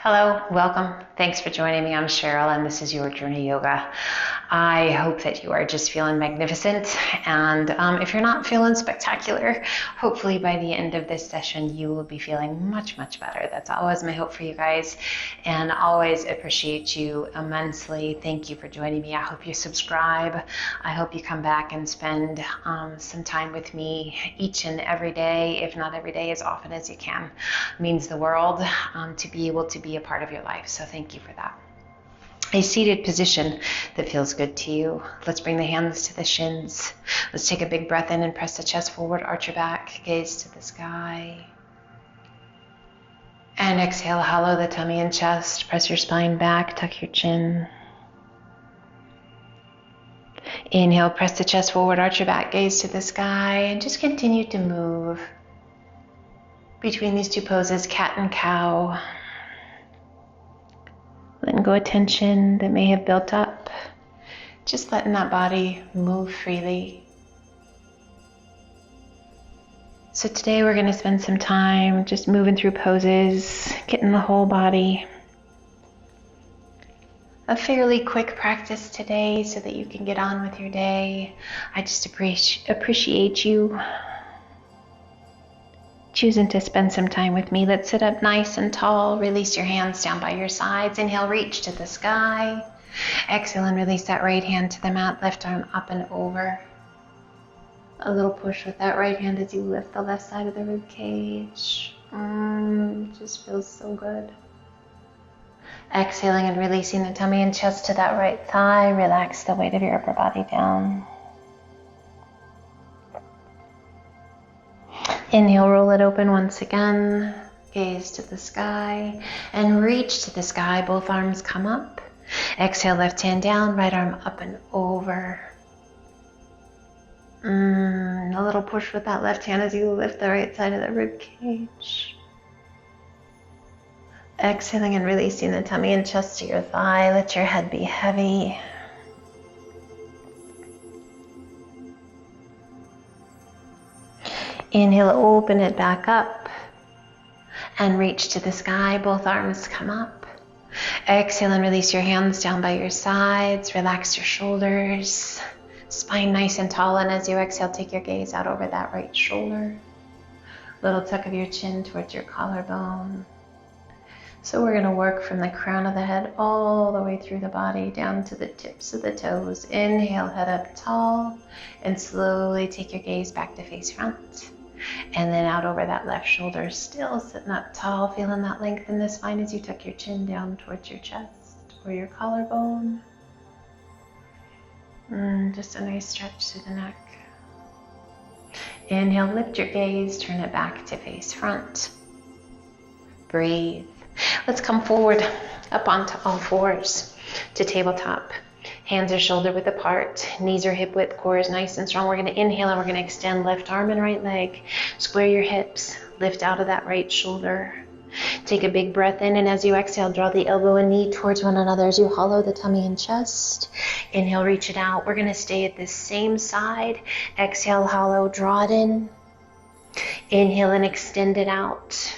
Hello, welcome. Thanks for joining me. I'm Cheryl, and this is Your Journey Yoga. I hope that you are just feeling magnificent, and if you're not feeling spectacular, hopefully by the end of this session you will be feeling much, much better. That's always my hope for you guys, and always appreciate you immensely. Thank you for joining me. I hope you subscribe. I hope you come back and spend some time with me each and every day, if not every day, as often as you can. It means the world to be able to be a part of your life, so thank you for that. A seated position that feels good to you. Let's bring the hands to the shins. Let's take a big breath in and press the chest forward, arch your back, gaze to the sky. And exhale, hollow the tummy and chest, press your spine back, tuck your chin. Inhale, press the chest forward, arch your back, gaze to the sky, and just continue to move between these two poses, cat and cow. Letting go of tension that may have built up. Just letting that body move freely. So today we're going to spend some time just moving through poses, getting the whole body. A fairly quick practice today so that you can get on with your day. I just appreciate you choosing to spend some time with me. Let's sit up nice and tall. Release your hands down by your sides. Inhale, reach to the sky. Exhale and release that right hand to the mat. Left arm up and over. A little push with that right hand as you lift the left side of the rib cage. It just feels so good. Exhaling and releasing the tummy and chest to that right thigh. Relax the weight of your upper body down. Inhale, roll it open once again. Gaze to the sky and reach to the sky. Both arms come up. Exhale, left hand down, right arm up and over. A little push with that left hand as you lift the right side of the rib cage. Exhaling and releasing the tummy and chest to your thigh. Let your head be heavy. Inhale, open it back up and reach to the sky. Both arms come up. Exhale and release your hands down by your sides. Relax your shoulders. Spine nice and tall, and as you exhale, take your gaze out over that right shoulder. Little tuck of your chin towards your collarbone. So we're going to work from the crown of the head all the way through the body down to the tips of the toes. Inhale, head up tall, and slowly take your gaze back to face front. And then out over that left shoulder, still sitting up tall, feeling that length in the spine as you tuck your chin down towards your chest or your collarbone. Just a nice stretch through the neck. Inhale, lift your gaze, turn it back to face front. Breathe. Let's come forward, up onto all fours to tabletop. Hands are shoulder width apart, knees are hip width, core is nice and strong. We're going to inhale and we're going to extend left arm and right leg. Square your hips, lift out of that right shoulder. Take a big breath in, and as you exhale, draw the elbow and knee towards one another as you hollow the tummy and chest. Inhale, reach it out. We're going to stay at this same side. Exhale, hollow, draw it in. Inhale and extend it out.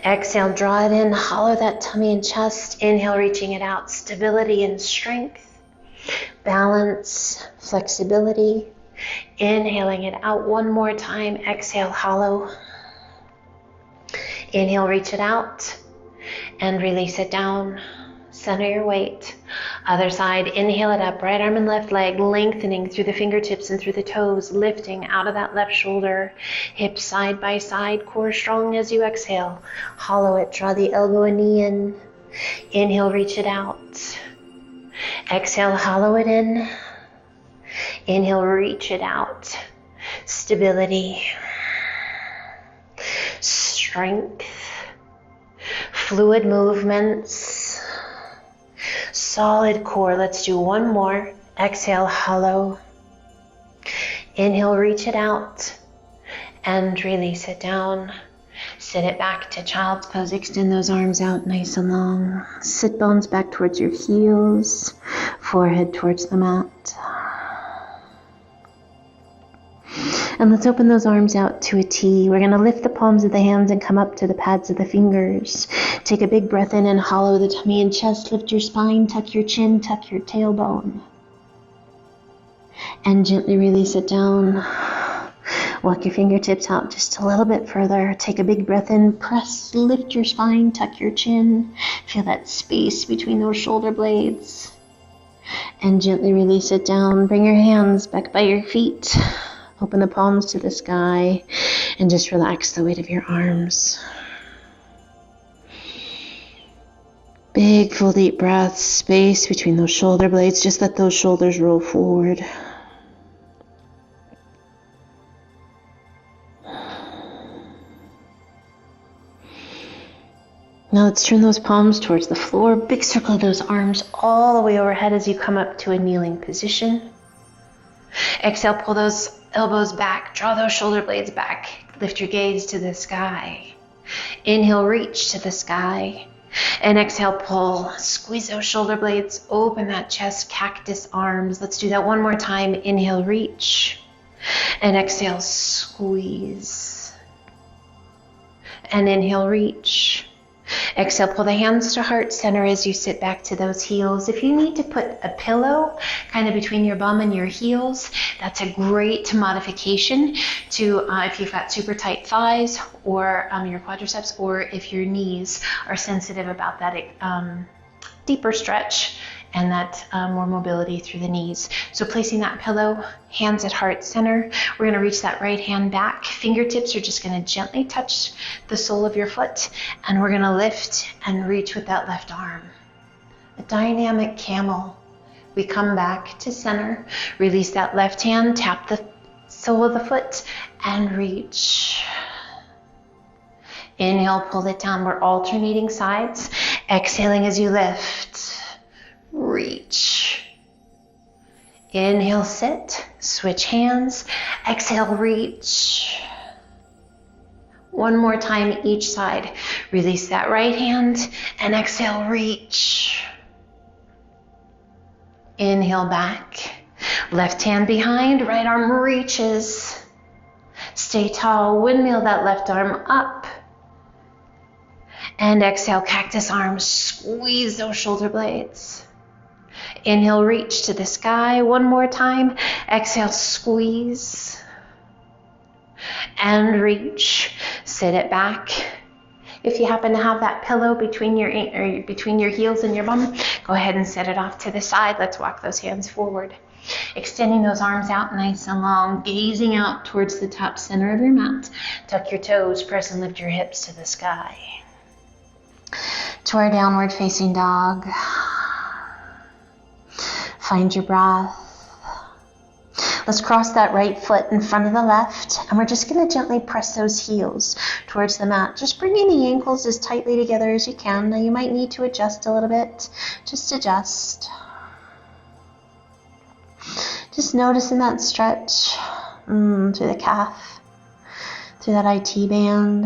Exhale, draw it in, hollow that tummy and chest. Inhale, reaching it out. Stability and strength. Balance, flexibility. Inhaling it out one more time. Exhale, hollow. Inhale, reach it out and release it down. Center your weight. Other side, inhale it up, right arm and left leg, lengthening through the fingertips and through the toes, lifting out of that left shoulder. Hips side by side, core strong as you exhale. Hollow it, draw the elbow and knee in. Inhale, reach it out. Exhale, hollow it in. Inhale, reach it out. Stability. Strength. Fluid movements. Solid core. Let's do one more. Exhale, hollow. Inhale, reach it out and release it down. Sit it back to child's pose. Extend those arms out nice and long. Sit bones back towards your heels. Forehead towards the mat. And let's open those arms out to a T. We're going to lift the palms of the hands and come up to the pads of the fingers. Take a big breath in and hollow the tummy and chest. Lift your spine, tuck your chin, tuck your tailbone. And gently release it down. Walk your fingertips out just a little bit further. Take a big breath in, press, lift your spine, tuck your chin. Feel that space between those shoulder blades. And gently release it down. Bring your hands back by your feet. Open the palms to the sky and just relax the weight of your arms. Big, full, deep breaths, space between those shoulder blades. Just let those shoulders roll forward. Now let's turn those palms towards the floor. Big circle of those arms all the way overhead as you come up to a kneeling position. Exhale, pull those elbows back, draw those shoulder blades back. Lift your gaze to the sky. Inhale, reach to the sky. And exhale, pull. Squeeze those shoulder blades, open that chest, cactus arms. Let's do that one more time. Inhale, reach. And exhale, squeeze. And inhale, reach. Exhale, pull the hands to heart center as you sit back to those heels. If you need to put a pillow kind of between your bum and your heels, that's a great modification to if you've got super tight thighs or your quadriceps, or if your knees are sensitive about that deeper stretch and that more mobility through the knees. So placing that pillow, hands at heart center. We're gonna reach that right hand back. Fingertips are just gonna gently touch the sole of your foot, and we're gonna lift and reach with that left arm. A dynamic camel. We come back to center, release that left hand, tap the sole of the foot, and reach. Inhale, pull it down. We're alternating sides. Exhaling as you lift. Reach. Inhale, sit, switch hands. Exhale, reach. One more time each side. Release that right hand and exhale, reach. Inhale back. Left hand behind, right arm reaches. Stay tall, windmill that left arm up. And exhale, cactus arms, squeeze those shoulder blades. Inhale, reach to the sky. One more time. Exhale, squeeze. And reach. Sit it back. If you happen to have that pillow between your heels and your bum, go ahead and set it off to the side. Let's walk those hands forward. Extending those arms out nice and long, gazing out towards the top center of your mat. Tuck your toes, press and lift your hips to the sky. To our downward facing dog. Find your breath. Let's cross that right foot in front of the left, and we're just going to gently press those heels towards the mat. Just bringing the ankles as tightly together as you can. Now you might need to adjust a little bit. Just adjust. Just noticing that stretch through the calf, through that IT band.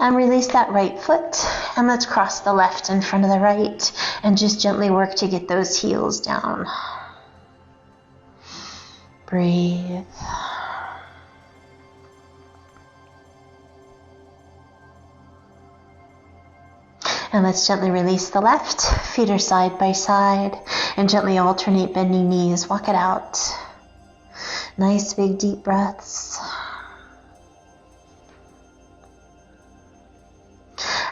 And release that right foot, and let's cross the left in front of the right and just gently work to get those heels down. Breathe. And let's gently release the left. Feet are side by side, and gently alternate bending knees. Walk it out. Nice big deep breaths.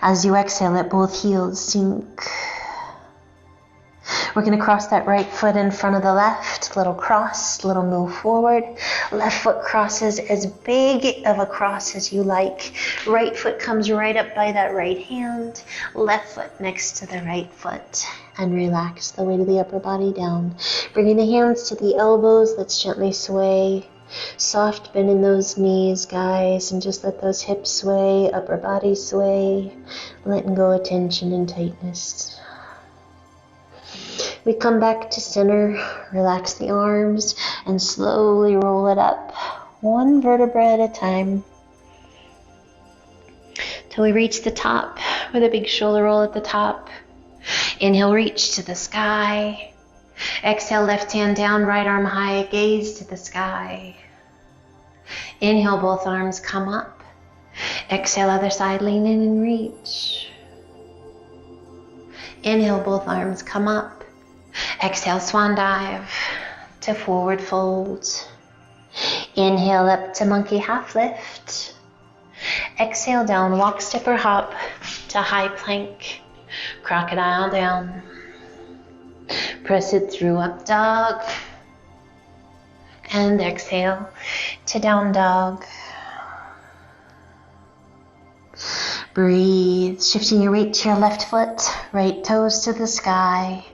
As you exhale, let both heels sink. We're going to cross that right foot in front of the left. Little cross, little move forward. Left foot crosses as big of a cross as you like. Right foot comes right up by that right hand. Left foot next to the right foot. And relax the weight of the upper body down. Bringing the hands to the elbows. Let's gently sway. Soft bend in those knees, guys, and just let those hips sway, upper body sway, letting go of tension and tightness. We come back to center, relax the arms, and slowly roll it up, one vertebra at a time, till we reach the top with a big shoulder roll at the top. Inhale, reach to the sky. Exhale, left hand down, right arm high, gaze to the sky. Inhale, both arms come up. Exhale, other side, lean in and reach. Inhale, both arms come up. Exhale, swan dive to forward fold. Inhale up to monkey half lift. Exhale down, walk, step or hop to high plank. Crocodile down. Press it through up dog. And exhale to down dog. Breathe, shifting your weight to your left foot, right toes to the sky.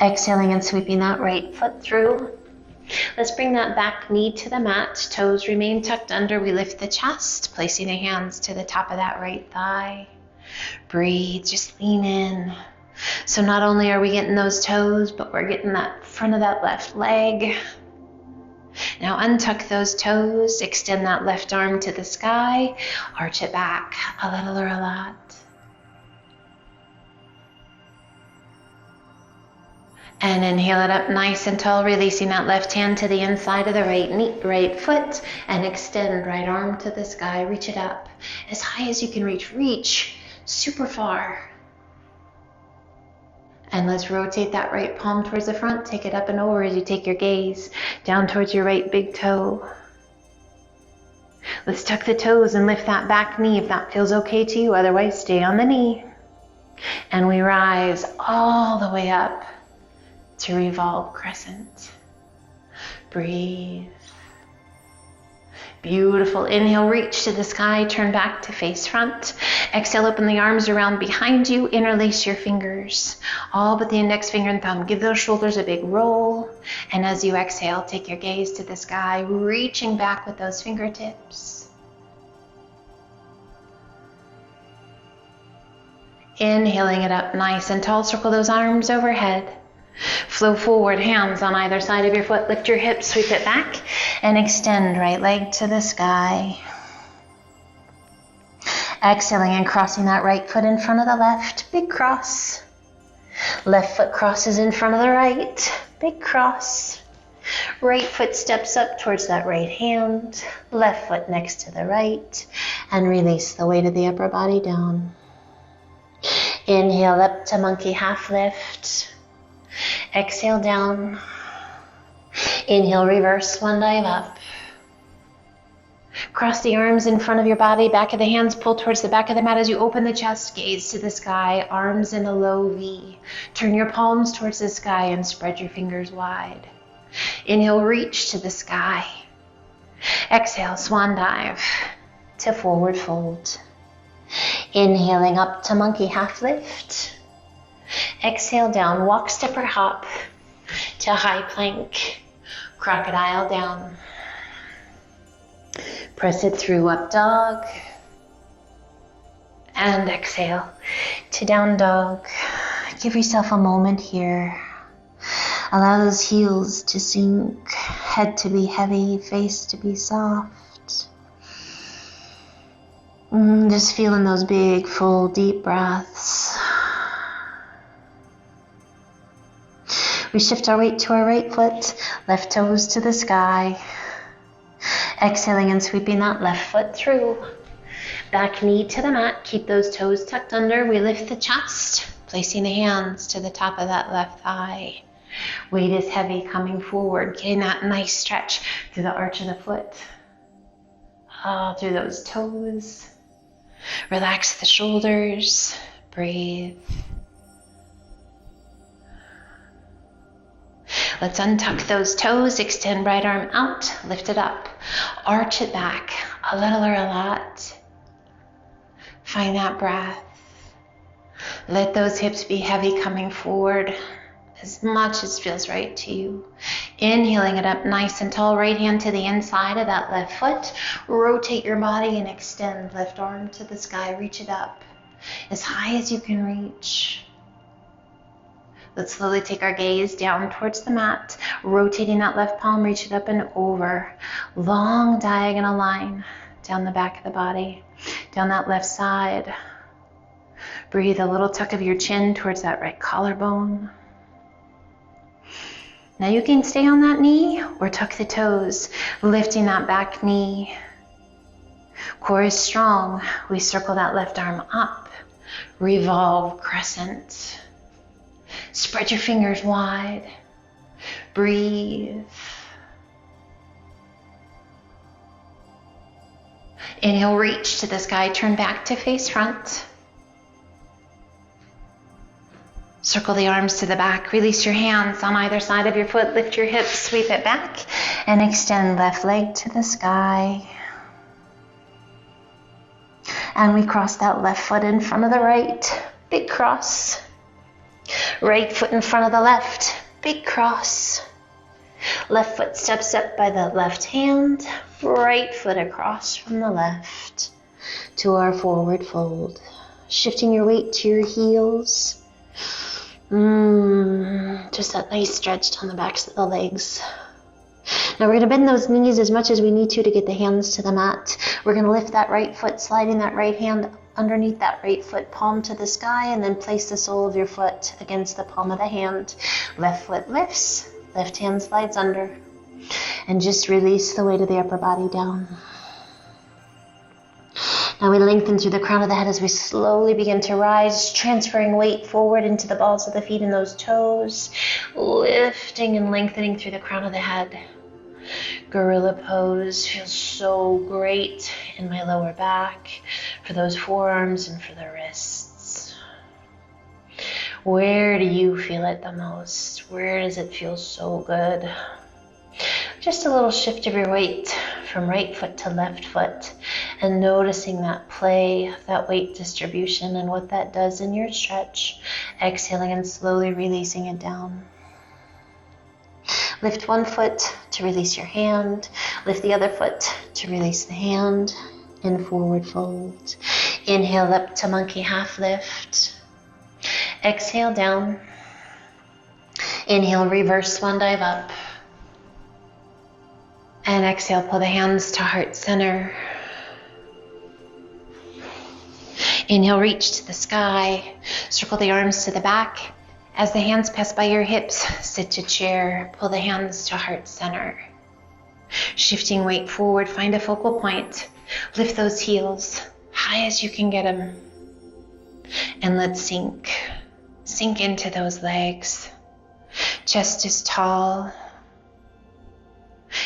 Exhaling and sweeping that right foot through. Let's bring that back knee to the mat. Toes remain tucked under. We lift the chest, placing the hands to the top of that right thigh. Breathe, just lean in. So not only are we getting those toes, but we're getting that front of that left leg. Now untuck those toes, extend that left arm to the sky, arch it back a little or a lot. And inhale it up nice and tall, releasing that left hand to the inside of the right foot, and extend right arm to the sky, reach it up as high as you can reach super far. And let's rotate that right palm towards the front, take it up and over as you take your gaze down towards your right big toe. Let's tuck the toes and lift that back knee if that feels okay to you, otherwise stay on the knee. And we rise all the way up to revolve crescent. Breathe. Beautiful. Inhale, reach to the sky, turn back to face front. Exhale, open the arms around behind you, interlace your fingers, all but the index finger and thumb. Give those shoulders a big roll. And as you exhale, take your gaze to the sky, reaching back with those fingertips. Inhaling it up nice and tall, circle those arms overhead. Flow forward, hands on either side of your foot. Lift your hips, sweep it back, and extend right leg to the sky. Exhaling and crossing that right foot in front of the left. Big cross. Left foot crosses in front of the right. Big cross. Right foot steps up towards that right hand. Left foot next to the right. And release the weight of the upper body down. Inhale up to monkey half lift. Exhale down. Inhale, reverse swan dive up. Cross the arms in front of your body, back of the hands pull towards the back of the mat as you open the chest, gaze to the sky, arms in a low V. Turn your palms towards the sky and spread your fingers wide. Inhale, reach to the sky. Exhale, swan dive to forward fold. Inhaling up to monkey half lift. Exhale down, walk, step or hop to high plank, crocodile down. Press it through up dog. And exhale to down dog. Give yourself a moment here. Allow those heels to sink, head to be heavy, face to be soft. Just feeling those big, full, deep breaths. We shift our weight to our right foot, left toes to the sky. Exhaling and sweeping that left foot through. Back knee to the mat, keep those toes tucked under. We lift the chest, placing the hands to the top of that left thigh. Weight is heavy coming forward, getting that nice stretch through the arch of the foot. Through those toes. Relax the shoulders, breathe. Let's untuck those toes, extend right arm out, lift it up, arch it back, a little or a lot. Find that breath. Let those hips be heavy coming forward as much as feels right to you. Inhaling it up nice and tall, right hand to the inside of that left foot. Rotate your body and extend, left arm to the sky, reach it up as high as you can reach. Let's slowly take our gaze down towards the mat, rotating that left palm, reach it up and over. Long diagonal line down the back of the body, down that left side. Breathe a little tuck of your chin towards that right collarbone. Now you can stay on that knee or tuck the toes, lifting that back knee. Core is strong. We circle that left arm up. Revolve crescent. Spread your fingers wide. Breathe. Inhale, reach to the sky. Turn back to face front. Circle the arms to the back. Release your hands on either side of your foot. Lift your hips, sweep it back, and extend left leg to the sky. And we cross that left foot in front of the right. Big cross. Right foot in front of the left. Big cross. Left foot steps up by the left hand. Right foot across from the left to our forward fold. Shifting your weight to your heels. Just that nice stretch on the backs of the legs. Now we're going to bend those knees as much as we need to get the hands to the mat. We're going to lift that right foot, sliding that right hand underneath that right foot, palm to the sky, and then place the sole of your foot against the palm of the hand. Left foot lifts, left hand slides under, and just release the weight of the upper body down. Now we lengthen through the crown of the head as we slowly begin to rise, transferring weight forward into the balls of the feet and those toes, lifting and lengthening through the crown of the head. Gorilla pose feels so great in my lower back, for those forearms and for the wrists. Where do you feel it the most? Where does it feel so good? Just a little shift of your weight from right foot to left foot, and noticing that play, that weight distribution, and what that does in your stretch. Exhaling and slowly releasing it down. Lift one foot to release your hand. Lift the other foot to release the hand. In forward fold. Inhale up to monkey half lift. Exhale down. Inhale, reverse swan dive up. And exhale, pull the hands to heart center. Inhale, reach to the sky. Circle the arms to the back. As the hands pass by your hips, sit to chair. Pull the hands to heart center. Shifting weight forward, find a focal point. Lift those heels high as you can get them. And let's sink. Sink into those legs. Chest is tall.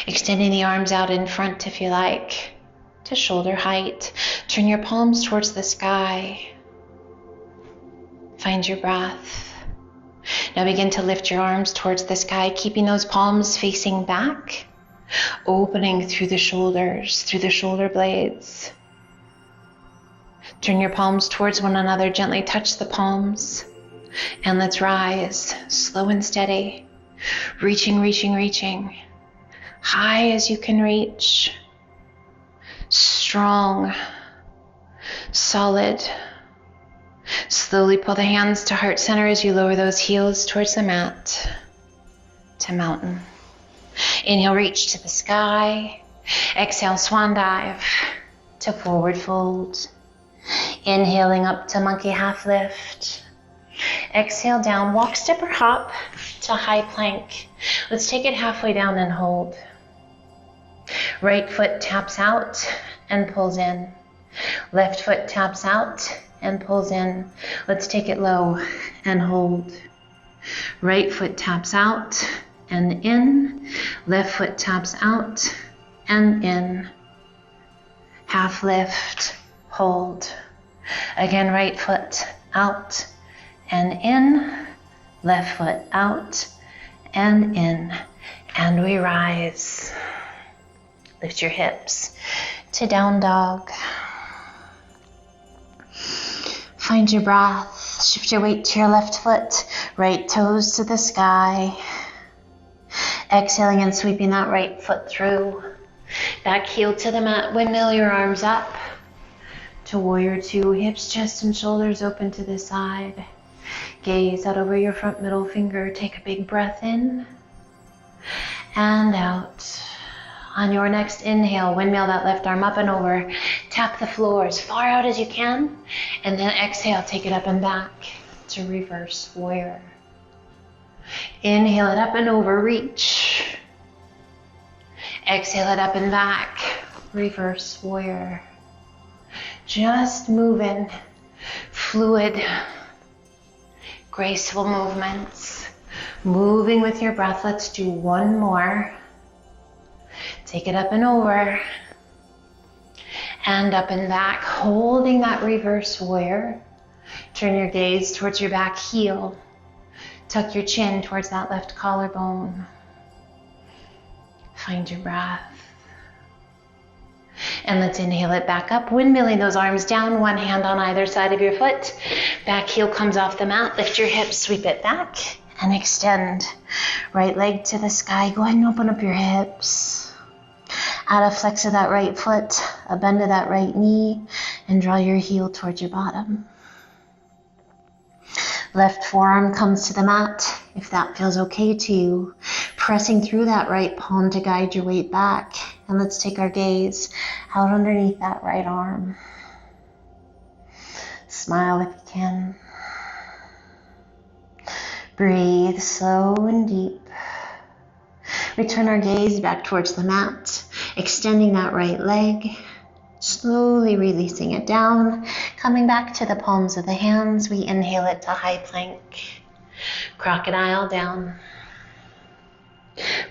Extending the arms out in front if you like, to shoulder height. Turn your palms towards the sky. Find your breath. Now begin to lift your arms towards the sky, keeping those palms facing back, opening through the shoulders, through the shoulder blades. Turn your palms towards one another, gently touch the palms, and let's rise, slow and steady, reaching, reaching, reaching. High as you can reach, strong, solid. Slowly pull the hands to heart center as you lower those heels towards the mat, to mountain. Inhale, reach to the sky. Exhale, swan dive to forward fold. Inhaling up to monkey half lift. Exhale down, walk, step, or hop to high plank. Let's take it halfway down and hold. Right foot taps out and pulls in. Left foot taps out and pulls in. Let's take it low and hold. Right foot taps out and in. Left foot taps out and in. Half lift, hold. Again, right foot out and in. Left foot out and in. And we rise. Lift your hips to down dog. Find your breath. Shift your weight to your left foot. Right toes to the sky. Exhaling and sweeping that right foot through. Back heel to the mat. Windmill your arms up to warrior two. Hips, chest, and shoulders open to the side. Gaze out over your front middle finger. Take a big breath in and out. On your next inhale, windmill that left arm up and over. Tap the floor as far out as you can. And then exhale, take it up and back to reverse warrior. Inhale it up and over, reach. Exhale it up and back, reverse warrior. Just moving, fluid, graceful movements. Moving with your breath. Let's do one more. Take it up and over. And up and back, holding that reverse warrior. Turn your gaze towards your back heel. Tuck your chin towards that left collarbone. Find your breath. And let's inhale it back up, windmilling those arms down, one hand on either side of your foot. Back heel comes off the mat, lift your hips, sweep it back, and extend. Right leg to the sky, go ahead and open up your hips. Add a flex of that right foot, a bend of that right knee, and draw your heel towards your bottom. Left forearm comes to the mat, if that feels okay to you. Pressing through that right palm to guide your weight back. And let's take our gaze out underneath that right arm. Smile if you can. Breathe slow and deep. Return our gaze back towards the mat, extending that right leg. Slowly releasing it down, coming back to the palms of the hands. We inhale it to high plank. Crocodile down.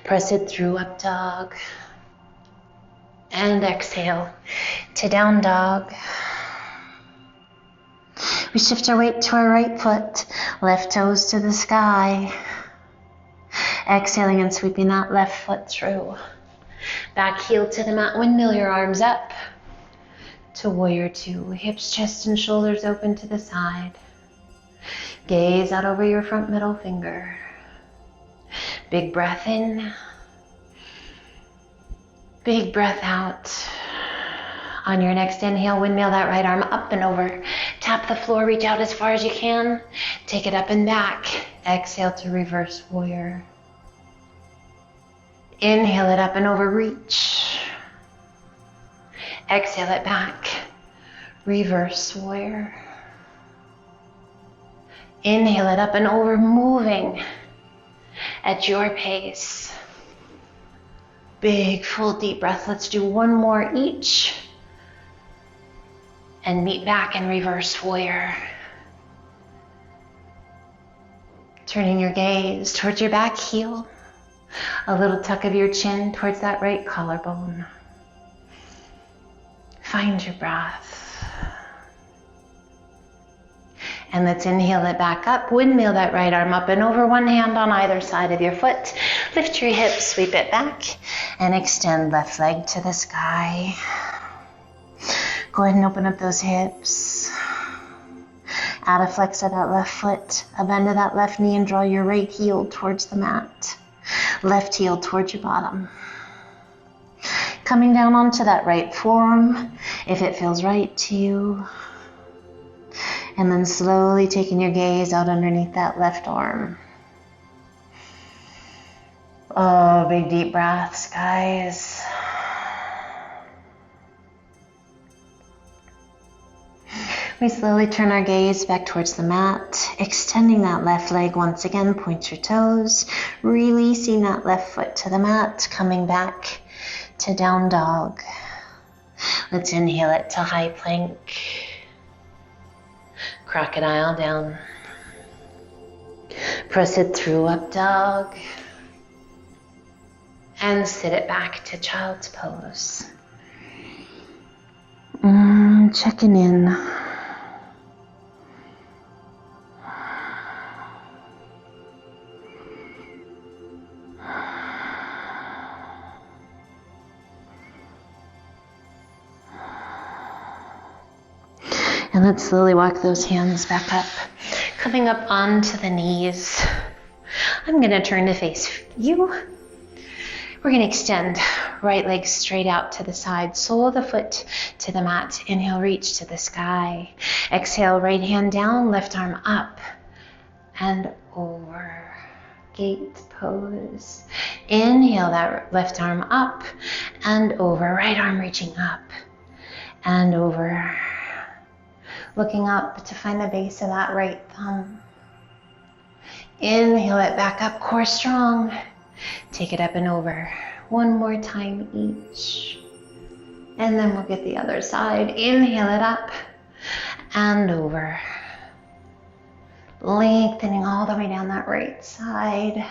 Press it through up dog. And exhale to down dog. We shift our weight to our right foot, left toes to the sky. Exhaling and sweeping that left foot through. Back heel to the mat, windmill your arms up. To warrior two, hips, chest, and shoulders open to the side. Gaze out over your front middle finger. Big breath in. Big breath out. On your next inhale, windmill that right arm up and over. Tap the floor, reach out as far as you can. Take it up and back. Exhale to reverse warrior. Inhale it up and over, reach. Exhale it back. Reverse warrior. Inhale it up and over, moving at your pace. Big, full, deep breath. Let's do one more each. And meet back in reverse warrior. Turning your gaze towards your back heel. A little tuck of your chin towards that right collarbone. Find your breath. And let's inhale it back up. Windmill that right arm up and over, one hand on either side of your foot. Lift your hips, sweep it back, and extend left leg to the sky. Go ahead and open up those hips. Add a flex of that left foot, a bend of that left knee, and draw your right heel towards the mat. Left heel towards your bottom. Coming down onto that right forearm, if it feels right to you. And then slowly taking your gaze out underneath that left arm. Oh, big deep breaths, guys. We slowly turn our gaze back towards the mat, extending that left leg once again, point your toes, releasing that left foot to the mat, coming back to down dog. Let's inhale it to high plank. Crocodile down. Press it through up dog. And sit it back to child's pose. Checking in. And let's slowly walk those hands back up, coming up onto the knees. I'm going to turn to face you. We're going to extend right leg straight out to the side, sole of the foot to the mat. Inhale, reach to the sky. Exhale, right hand down, left arm up and over. Gate pose. Inhale that left arm up and over. Right arm reaching up and over. Looking up to find the base of that right thumb. Inhale it back up, core strong. Take it up and over. One more time each. And then we'll get the other side. Inhale it up and over. Lengthening all the way down that right side.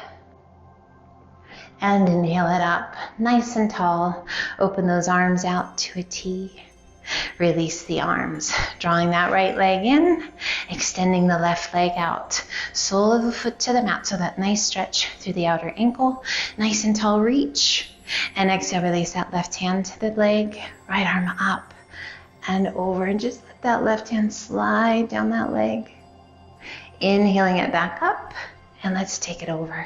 And inhale it up, nice and tall. Open those arms out to a T. Release the arms, drawing that right leg in, extending the left leg out. Sole of the foot to the mat, so that nice stretch through the outer ankle. Nice and tall reach. And exhale, release that left hand to the leg, right arm up and over. And just let that left hand slide down that leg. Inhaling it back up, and let's take it over.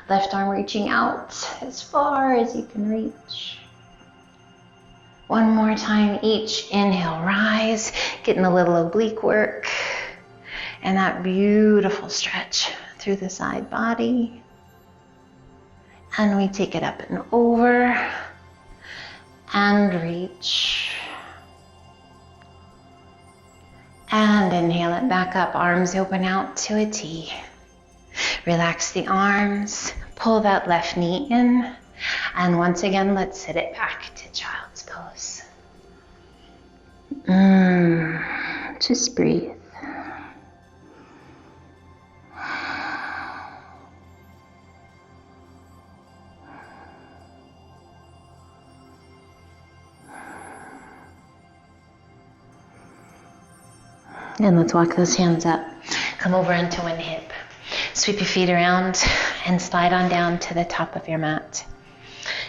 Left arm reaching out as far as you can reach. One more time each. Inhale, rise, getting a little oblique work. And that beautiful stretch through the side body. And we take it up and over. And reach. And inhale it back up, arms open out to a T. Relax the arms, pull that left knee in, and once again, let's sit it back to child's pose. Just breathe. And let's walk those hands up. Come over onto one hip. Sweep your feet around and slide on down to the top of your mat.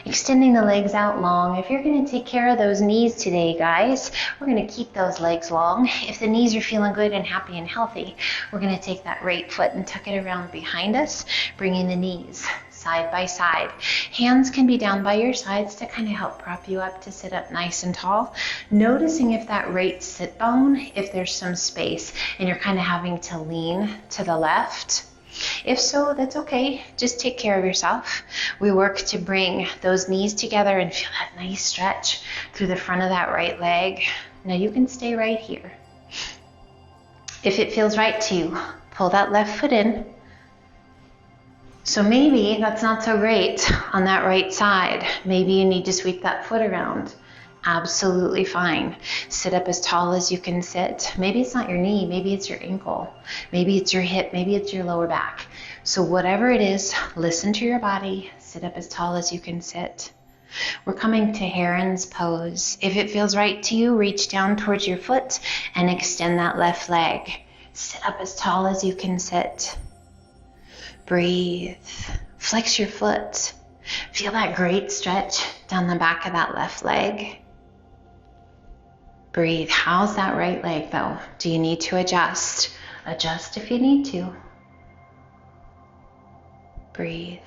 Extending the legs out long. If you're going to take care of those knees today, guys, we're going to keep those legs long. If the knees are feeling good and happy and healthy, we're going to take that right foot and tuck it around behind us, bringing the knees side by side. Hands can be down by your sides to kind of help prop you up to sit up nice and tall. Noticing if that right sit bone, if there's some space and you're kind of having to lean to the left. If so, that's okay. Just take care of yourself. We work to bring those knees together and feel that nice stretch through the front of that right leg. Now you can stay right here. If it feels right to you, pull that left foot in. So maybe that's not so great on that right side. Maybe you need to sweep that foot around. Absolutely fine. Sit up as tall as you can sit. Maybe it's not your knee, maybe it's your ankle, maybe it's your hip, maybe it's your lower back. So whatever it is, listen to your body, sit up as tall as you can sit. We're coming to Heron's pose. If it feels right to you, reach down towards your foot and extend that left leg. Sit up as tall as you can sit. Breathe. Flex your foot. Feel that great stretch down the back of that left leg. Breathe. How's that right leg though? Do you need to adjust? Adjust if you need to. Breathe.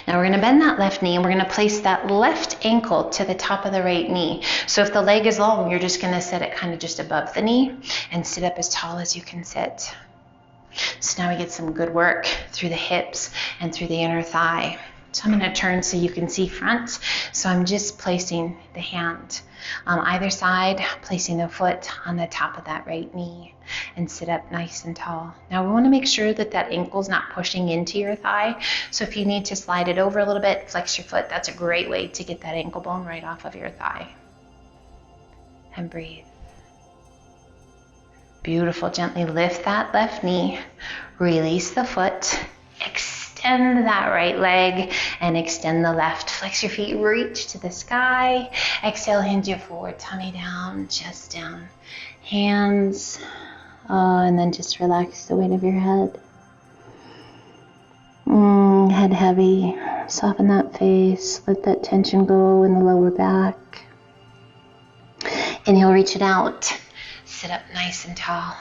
Now we're going to bend that left knee and we're going to place that left ankle to the top of the right knee. So if the leg is long, you're just going to sit it kind of just above the knee and sit up as tall as you can sit. So now we get some good work through the hips and through the inner thigh. So I'm going to turn so you can see front. So I'm just placing the hand on either side, placing the foot on the top of that right knee and sit up nice and tall. Now we want to make sure that that ankle's not pushing into your thigh. So if you need to slide it over a little bit, flex your foot. That's a great way to get that ankle bone right off of your thigh. And breathe. Beautiful. Gently lift that left knee, release the foot, extend that right leg and extend the left. Flex your feet, reach to the sky. Exhale, hinge your forward, tummy down, chest down, hands, and then just relax the weight of your head. Head heavy, soften that face, let that tension go in the lower back. Inhale, reach it out. Sit up nice and tall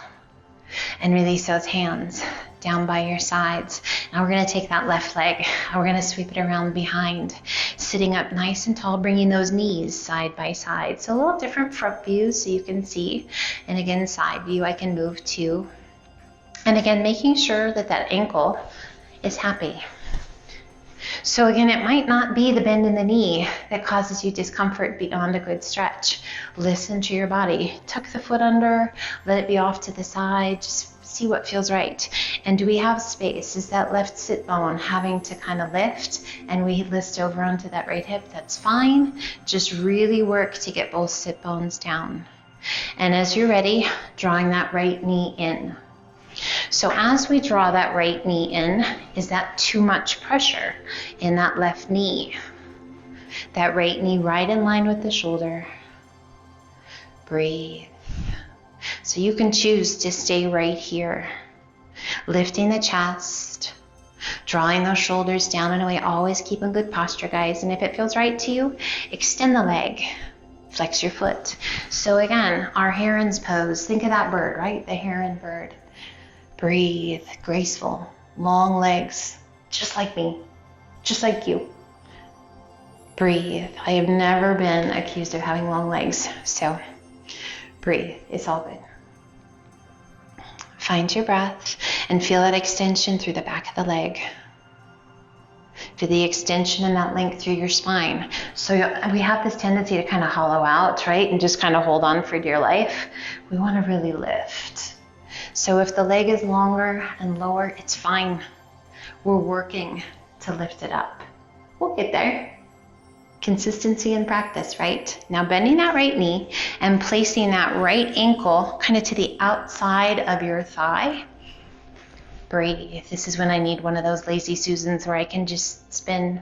and release those hands down by your sides. Now we're going to take that left leg and we're going to sweep it around behind, sitting up nice and tall, bringing those knees side by side. So a little different front view so you can see. And again, side view I can move to. And again, making sure that that ankle is happy. So again, it might not be the bend in the knee that causes you discomfort beyond a good stretch. Listen to your body. Tuck the foot under, let it be off to the side. Just See what feels right. And do we have space? Is that left sit bone having to kind of lift and we lift over onto that right hip? That's fine. Just really work to get both sit bones down. And as you're ready, drawing that right knee in. So as we draw that right knee in, is that too much pressure in that left knee? That right knee right in line with the shoulder. Breathe. So you can choose to stay right here, lifting the chest, drawing those shoulders down and away, always keep in good posture, guys. And if it feels right to you, extend the leg, flex your foot. So again, our heron's pose, think of that bird, right? The heron bird. Breathe, graceful, long legs, just like me, just like you. Breathe. I have never been accused of having long legs, so breathe, it's all good. Find your breath and feel that extension through the back of the leg. Feel the extension and that length through your spine. So we have this tendency to kind of hollow out, right? And just kind of hold on for dear life. We want to really lift. So if the leg is longer and lower, it's fine. We're working to lift it up. We'll get there. Consistency and practice, right? Now bending that right knee and placing that right ankle kind of to the outside of your thigh. Breathe. This is when I need one of those lazy Susans where I can just spin.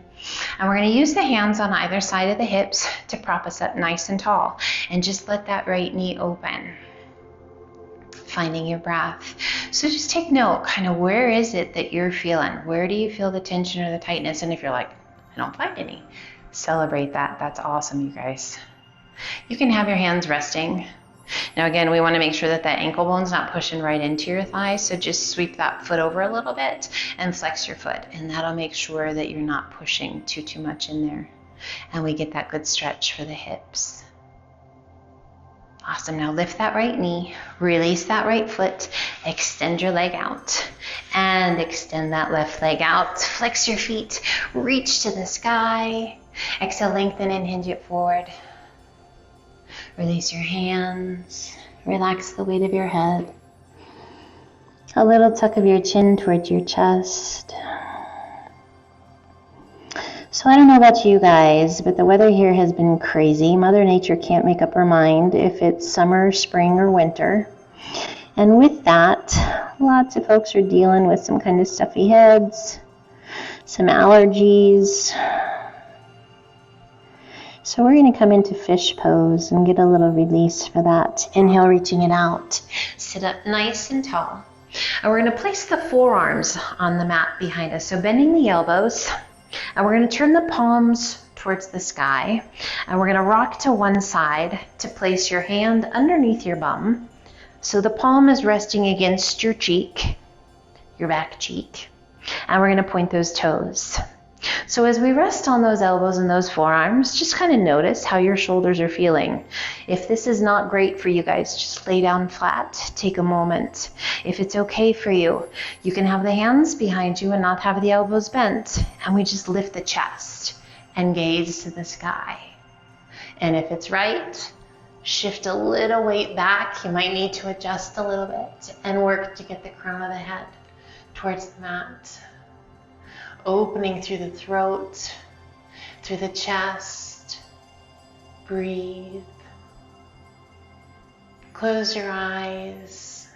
And we're going to use the hands on either side of the hips to prop us up nice and tall. And just let that right knee open. Finding your breath. So just take note, kind of where is it that you're feeling? Where do you feel the tension or the tightness? And if you're like, I don't find any, celebrate that. That's awesome, you guys. You can have your hands resting. Now again, we want to make sure that that ankle bone's not pushing right into your thigh, so just sweep that foot over a little bit and flex your foot, and that'll make sure that you're not pushing too much in there. And we get that good stretch for the hips. Awesome. Now lift that right knee, release that right foot, extend your leg out, and extend that left leg out. Flex your feet, reach to the sky. Exhale, lengthen and hinge it forward. Release your hands, relax the weight of your head. A little tuck of your chin towards your chest. So I don't know about you guys, but the weather here has been crazy. Mother Nature can't make up her mind if it's summer, spring, or winter. And with that, lots of folks are dealing with some kind of stuffy heads, some allergies. So we're going to come into fish pose and get a little release for that. Inhale, reaching it out. Sit up nice and tall. And we're going to place the forearms on the mat behind us. So bending the elbows. And we're going to turn the palms towards the sky. And we're going to rock to one side to place your hand underneath your bum. So the palm is resting against your cheek, your back cheek. And we're going to point those toes. So as we rest on those elbows and those forearms, just kind of notice how your shoulders are feeling. If this is not great for you guys, just lay down flat, take a moment. If it's okay for you, you can have the hands behind you and not have the elbows bent. And we just lift the chest and gaze to the sky. And if it's right, shift a little weight back. You might need to adjust a little bit and work to get the crown of the head towards the mat. Opening through the throat, through the chest. Breathe. Close your eyes.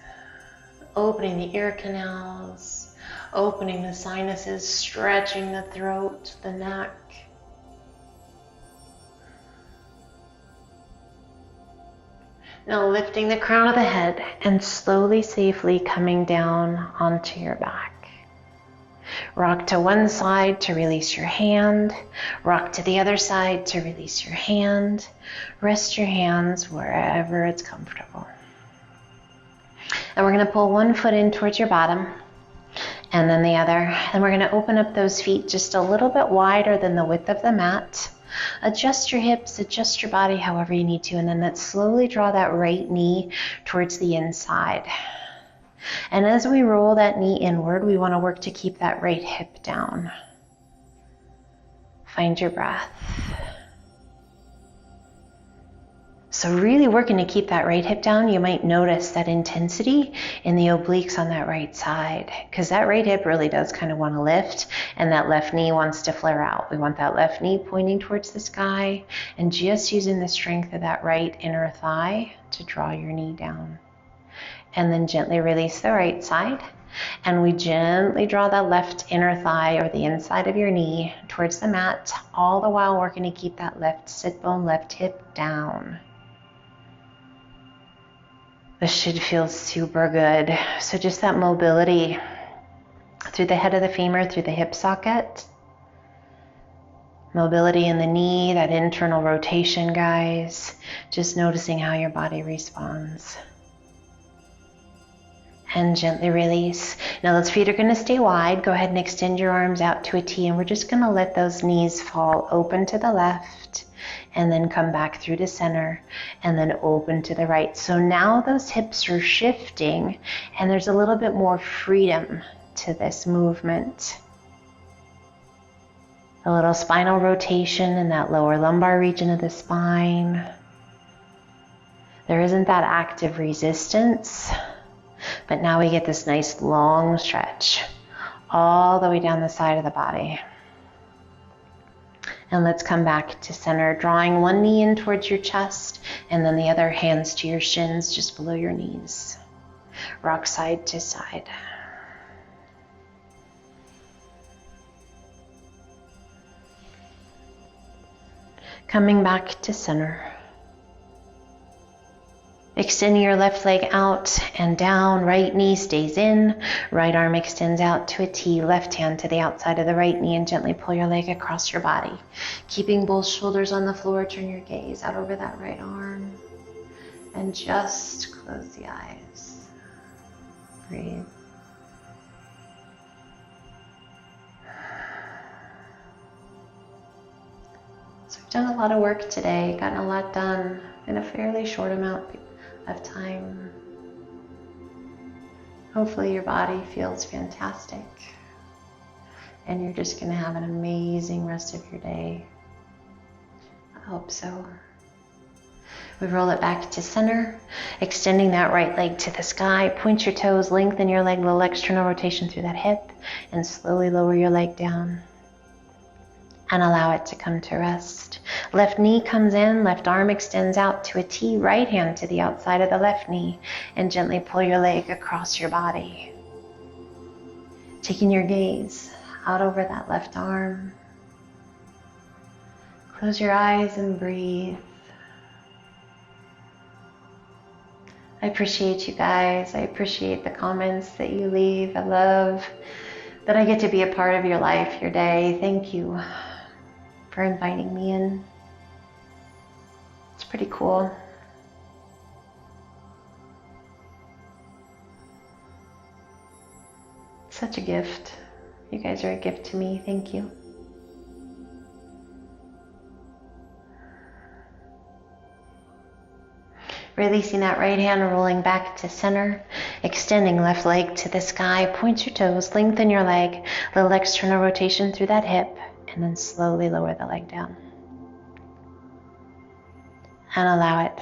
Opening the ear canals. Opening the sinuses, stretching the throat, the neck. Now lifting the crown of the head and slowly, safely coming down onto your back. Rock to one side to release your hand. Rock to the other side to release your hand. Rest your hands wherever it's comfortable. And we're going to pull one foot in towards your bottom and then the other. And we're going to open up those feet just a little bit wider than the width of the mat. Adjust your hips, adjust your body however you need to. And then let's slowly draw that right knee towards the inside. And as we roll that knee inward, we want to work to keep that right hip down. Find your breath. So really working to keep that right hip down. You might notice that intensity in the obliques on that right side, because that right hip really does kind of want to lift, and that left knee wants to flare out. We want that left knee pointing towards the sky, and just using the strength of that right inner thigh to draw your knee down. And then gently release the right side. And we gently draw that left inner thigh or the inside of your knee towards the mat, all the while working to keep that left sit bone, left hip down. This should feel super good. So just that mobility through the head of the femur, through the hip socket. Mobility in the knee, that internal rotation, guys. Just noticing how your body responds. And gently release. Now those feet are going to stay wide. Go ahead and extend your arms out to a T, and we're just going to let those knees fall open to the left and then come back through to center and then open to the right. So now those hips are shifting and there's a little bit more freedom to this movement. A little spinal rotation in that lower lumbar region of the spine. There isn't that active resistance. But now we get this nice long stretch all the way down the side of the body. And let's come back to center, drawing one knee in towards your chest and then the other hands to your shins just below your knees. Rock side to side. Coming back to center. Extending your left leg out and down, right knee stays in, right arm extends out to a T, left hand to the outside of the right knee, and gently pull your leg across your body. Keeping both shoulders on the floor, turn your gaze out over that right arm, and just close the eyes. Breathe. So we've done a lot of work today, gotten a lot done in a fairly short amount of time. Hopefully your body feels fantastic and you're just going to have an amazing rest of your day. I hope so. We roll it back to center, extending that right leg to the sky. Point your toes, lengthen your leg, little external rotation through that hip, and slowly lower your leg down and allow it to come to rest. Left knee comes in, left arm extends out to a T, right hand to the outside of the left knee, and gently pull your leg across your body. Taking your gaze out over that left arm. Close your eyes and breathe. I appreciate you guys. I appreciate the comments that you leave. I love that I get to be a part of your life, your day. Thank you for inviting me in. It's pretty cool. Such a gift. You guys are a gift to me. Thank you. Releasing that right hand, rolling back to center, extending left leg to the sky, point your toes, lengthen your leg, little external rotation through that hip, and then slowly lower the leg down. And allow it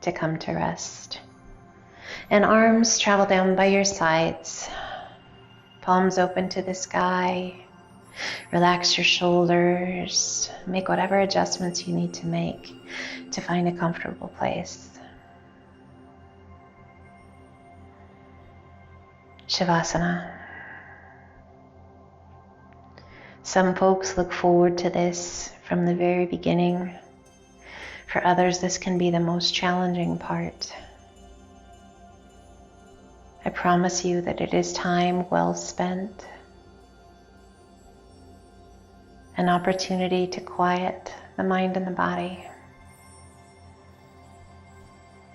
to come to rest. And arms travel down by your sides, palms open to the sky. Relax your shoulders, make whatever adjustments you need to make to find a comfortable place. Shavasana. Some folks look forward to this from the very beginning. For others, this can be the most challenging part. I promise you that it is time well spent. An opportunity to quiet the mind and the body.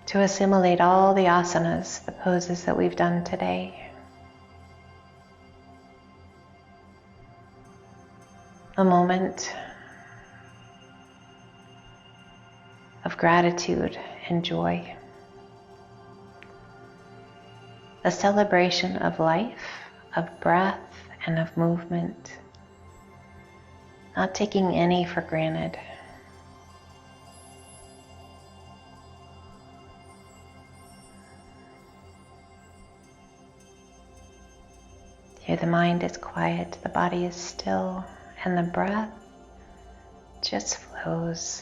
To assimilate all the asanas, the poses that we've done today. A moment of gratitude and joy. A celebration of life, of breath, and of movement. Not taking any for granted. Here the mind is quiet, the body is still, and the breath just flows.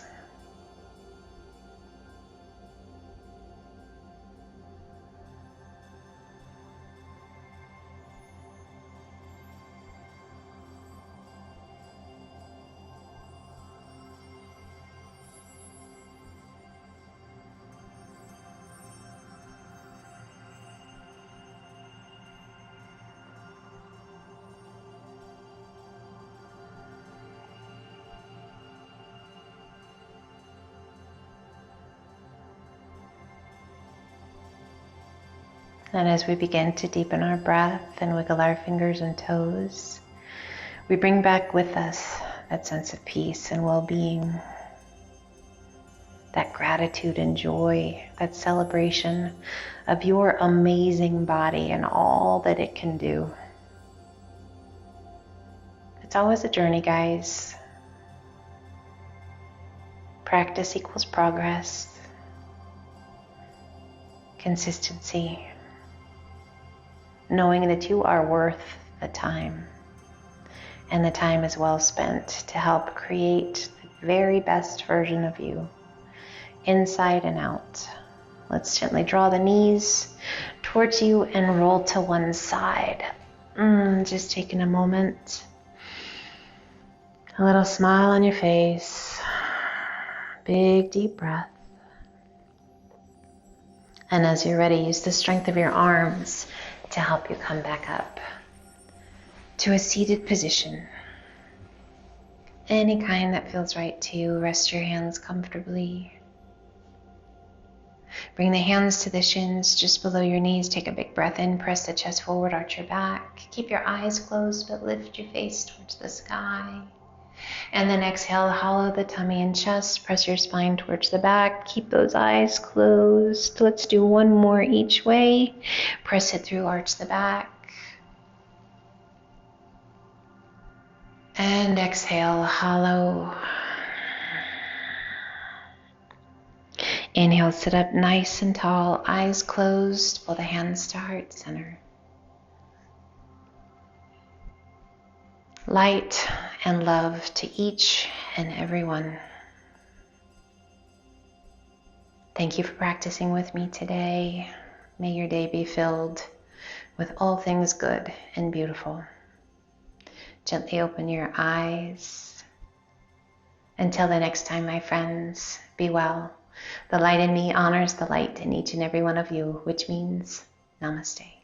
And as we begin to deepen our breath and wiggle our fingers and toes, we bring back with us that sense of peace and well-being, that gratitude and joy, that celebration of your amazing body and all that it can do. It's always a journey, guys. Practice equals progress, consistency, knowing that you are worth the time, and the time is well spent to help create the very best version of you, inside and out. Let's gently draw the knees towards you and roll to one side. Just taking a moment. A little smile on your face. Big deep breath. And as you're ready, use the strength of your arms to help you come back up to a seated position. Any kind that feels right to you. Rest your hands comfortably. Bring the hands to the shins just below your knees. Take a big breath in. Press the chest forward. Arch your back. Keep your eyes closed, but lift your face towards the sky. And then exhale, hollow the tummy and chest. Press your spine towards the back. Keep those eyes closed. Let's do one more each way. Press it through, arch the back. And exhale, hollow. Inhale, sit up nice and tall, eyes closed. Pull the hands to heart center. Light and love to each and every one. Thank you for practicing with me today. May your day be filled with all things good and beautiful. Gently open your eyes. Until the next time, my friends, be well. The light in me honors the light in each and every one of you, which means namaste.